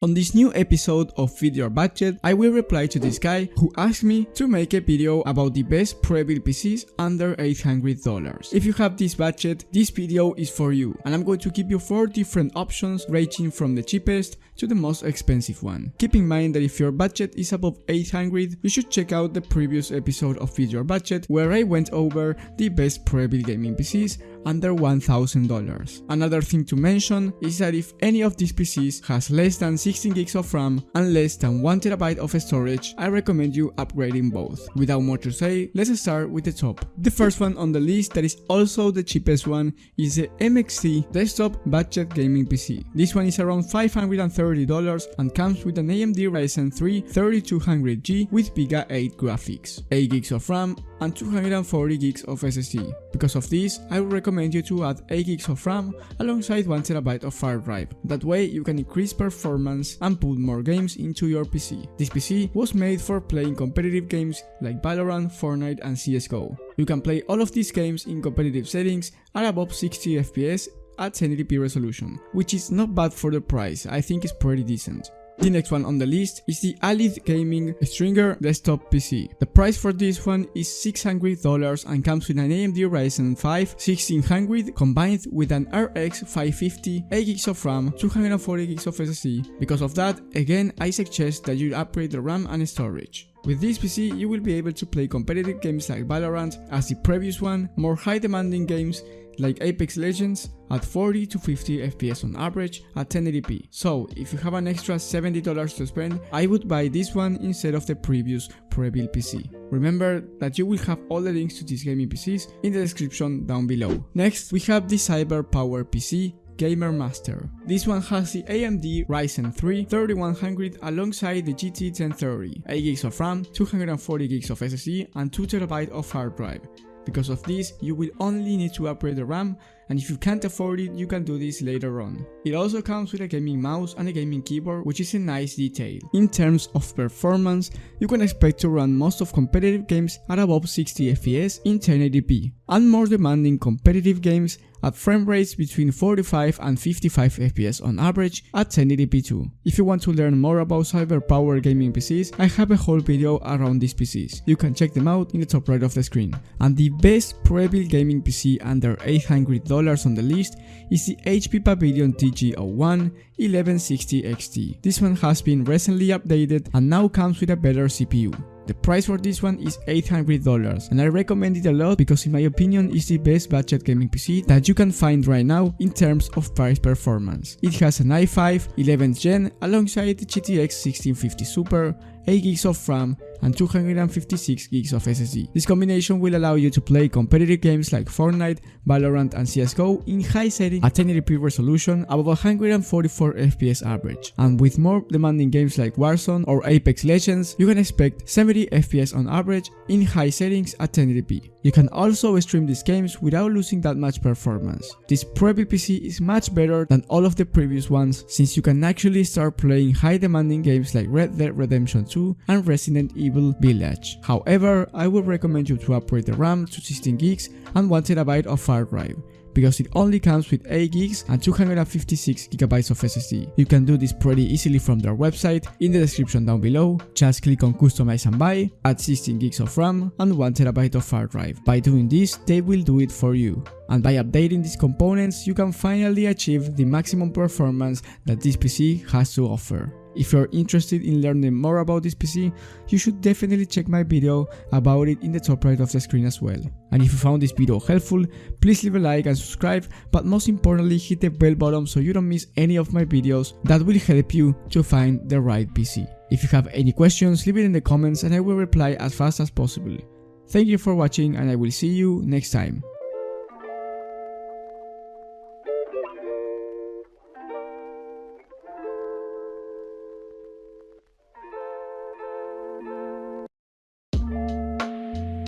On this new episode of Fit Your Budget, I will reply to this guy who asked me to make a video about the best Prebuilt PCs under $800. If you have this budget, this video is for you, and I'm going to give you 4 different options ranging from the cheapest to the most expensive one. Keep in mind that if your budget is above $800, you should check out the previous episode of Fit Your Budget where I went over the best Prebuilt Gaming PCs under $1,000. Another thing to mention is that if any of these PCs has less than 16 gigs of RAM and less than 1 TB of storage, I recommend you upgrading both. Without more to say, let's start with the top. The first one on the list that is also the cheapest one is the MXT Desktop Budget Gaming PC. This one is around $530 and comes with an AMD Ryzen 3 3200G with Vega 8 graphics, 8 gigs of RAM and 240 gigs of SSD. Because of this, I would recommend you to add 8 gigs of RAM alongside 1 TB of hard drive. That way you can increase performance and put more games into your PC. This PC was made for playing competitive games like Valorant, Fortnite and CSGO. You can play all of these games in competitive settings at above 60 FPS at 1080p resolution, which is not bad for the price. I think it's pretty decent. The next one on the list is the Elite Gaming Stringer Desktop PC. The price for this one is $600 and comes with an AMD Ryzen 5 1600 combined with an RX 550, 8 gigs of RAM, 240 gigs of SSD. Because of that, again, I suggest that you upgrade the RAM and storage. With this PC, you will be able to play competitive games like Valorant as the previous one, more high demanding games like Apex Legends at 40 to 50 FPS on average at 1080p. So if you have an extra $70 to spend, I would buy this one instead of the previous Prebuilt PC. Remember that you will have all the links to these gaming PCs in the description down below. Next, we have the CyberpowerPC Gamer Master. This one has the AMD Ryzen 3 3100 alongside the GT 1030, 8 gigs of RAM, 240 gigs of SSD and 2 TB of hard drive. Because of this, you will only need to upgrade the RAM, and if you can't afford it, you can do this later on. It also comes with a gaming mouse and a gaming keyboard, which is a nice detail. In terms of performance, you can expect to run most of competitive games at above 60 FPS in 1080p, and more demanding competitive games at frame rates between 45 and 55 FPS on average at 1080p too. If you want to learn more about Cyberpower gaming PCs, I have a whole video around these PCs. You can check them out in the top right of the screen. And the best Prebuilt gaming PC under $800 on the list is the HP Pavilion TG01 1160 XT. This one has been recently updated and now comes with a better CPU. The price for this one is $800 and I recommend it a lot because in my opinion it's the best budget gaming PC that you can find right now in terms of price performance. It has an i5 11th gen alongside the GTX 1650 Super, 8 gigs of RAM and 256 gigs of SSD. This combination will allow you to play competitive games like Fortnite, Valorant and CSGO in high settings at 1080p resolution above 144 FPS average. And with more demanding games like Warzone or Apex Legends, you can expect 70 FPS on average in high settings at 1080p. You can also stream these games without losing that much performance. This Prebuilt PC is much better than all of the previous ones since you can actually start playing high demanding games like Red Dead Redemption 2 and Resident Evil Village. However, I would recommend you to upgrade the RAM to 16 gigs and 1 TB of hard drive, because it only comes with 8 gigs and 256 GB of SSD. You can do this pretty easily from their website in the description down below. Just click on customize and buy, add 16 gigs of RAM and 1 TB of hard drive. By doing this, they will do it for you. And by updating these components, you can finally achieve the maximum performance that this PC has to offer. If you're interested in learning more about this PC, you should definitely check my video about it in the top right of the screen as well. And if you found this video helpful, please leave a like and subscribe, but most importantly hit the bell button so you don't miss any of my videos. That will help you to find the right PC. If you have any questions, leave it in the comments and I will reply as fast as possible. Thank you for watching and I will see you next time.